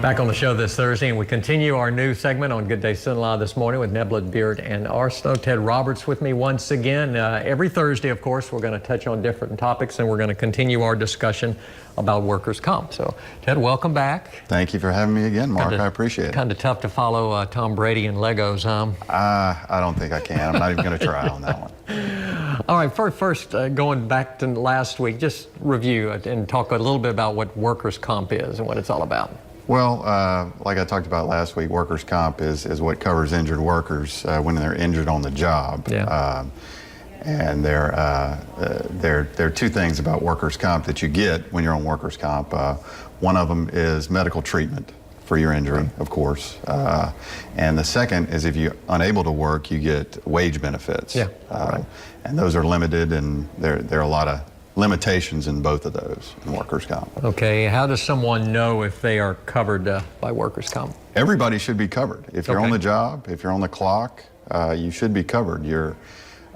Back on the show this Thursday, and we continue our new segment on Good Day Son-in-Law this morning with Neblet, Beard, and Arsenault. Ted Roberts with me once again. Every Thursday, of course, we're going to touch on different topics, and we're going to continue our discussion about workers' comp. So, Ted, welcome back. Thank you for having me again, Mark. I appreciate it. Kind of tough to follow Tom Brady and Legos, huh? I don't think I can. I'm not even going to try on that one. All right, first going back to last week, just review and talk a little bit about what workers' comp is and what it's all about. Well, like I talked about last week, workers' comp is what covers injured workers when they're injured on the job. Yeah. And there are two things about workers' comp that you get when you're on workers' comp. One of them is medical treatment for your injury, of course. And the second is if you're unable to work, you get wage benefits. Yeah. Right. And those are limited, and there are a lot of limitations in both of those in workers' comp. Okay, how does someone know if they are covered by workers' comp? Everybody should be covered. If you're on the job, if you're on the clock, you should be covered. Your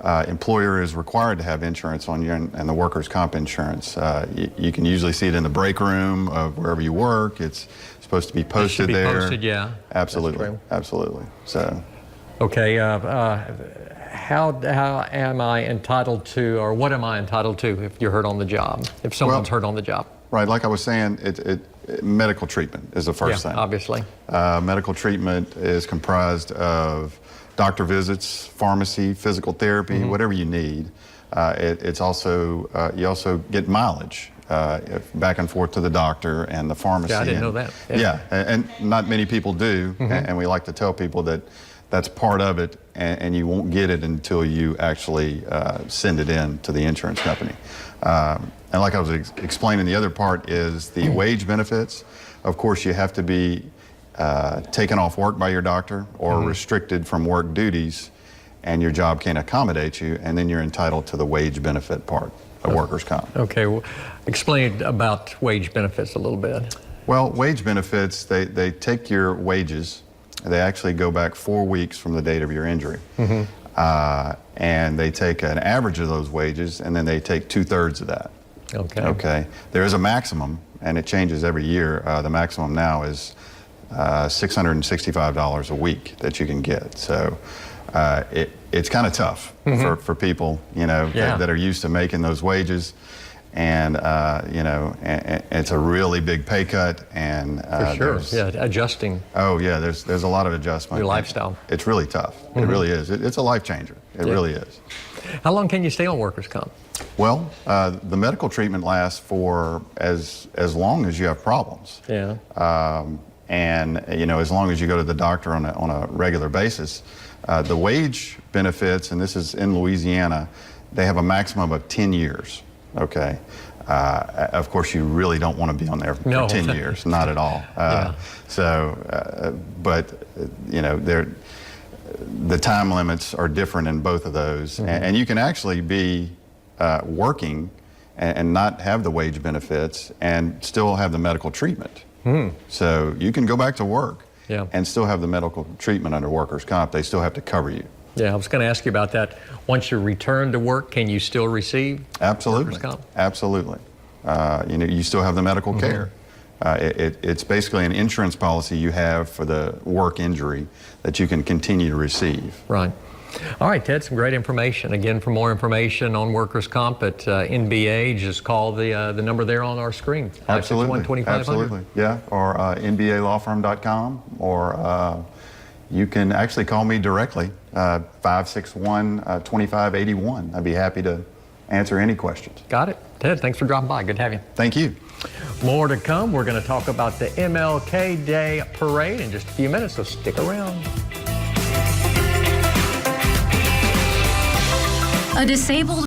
employer is required to have insurance on you, and the workers' comp insurance. You can usually see it in the break room of wherever you work. It's supposed to be posted there. It should be posted, yeah. Absolutely, absolutely. So. Okay, how am I entitled to, or what am I entitled to if you're hurt on the job, if someone's hurt on the job? Right, like I was saying, medical treatment is the first thing. Obviously. Medical treatment is comprised of doctor visits, pharmacy, physical therapy, whatever you need. It's also, you also get mileage back and forth to the doctor and the pharmacy. Yeah, I didn't know that. Yeah, and not many people do, and we like to tell people that that's part of it, and you won't get it until you actually send it in to the insurance company. And like I was explaining, the other part is the wage benefits. Of course, you have to be taken off work by your doctor or restricted from work duties, and your job can't accommodate you, and then you're entitled to the wage benefit part of workers' comp. Okay, well, explain about wage benefits a little bit. Well, wage benefits, they take your wages. They actually go back 4 weeks from the date of your injury. And they take an average of those wages, and then they take 2/3 of that. Okay. Okay. There is a maximum, and it changes every year. The maximum now is $665 a week that you can get. So it's kind of tough for people, you know, that are used to making those wages. And you know, and it's a really big pay cut, and for sure, yeah, adjusting. Oh yeah, there's a lot of adjustment. Your lifestyle. It's really tough. It really is. It's a life changer. It really is. How long can you stay on workers' comp? Well, the medical treatment lasts for as long as you have problems. Yeah. And you know, as long as you go to the doctor on a regular basis. The wage benefits, and this is in Louisiana, they have a maximum of 10 years. Okay. Of course, you really don't want to be on there for 10 years, not at all. But you know, the time limits are different in both of those, and you can actually be working and not have the wage benefits and still have the medical treatment. So you can go back to work and still have the medical treatment under workers' comp. They still have to cover you. Yeah, I was going to ask you about that. Once you return to work, can you still receive Absolutely. workers' comp? Absolutely. You know, you still have the medical care. It's basically an insurance policy you have for the work injury that you can continue to receive. Right. All right, Ted, some great information. Again, for more information on workers' comp at NBA, just call the number there on our screen. Absolutely. Absolutely. Yeah, or nbalawfirm.com, or you can actually call me directly, 561-2581. I'd be happy to answer any questions. Got it. Ted, thanks for dropping by. Good to have you. Thank you. More to come. We're going to talk about the MLK Day Parade in just a few minutes, so stick around. A disabled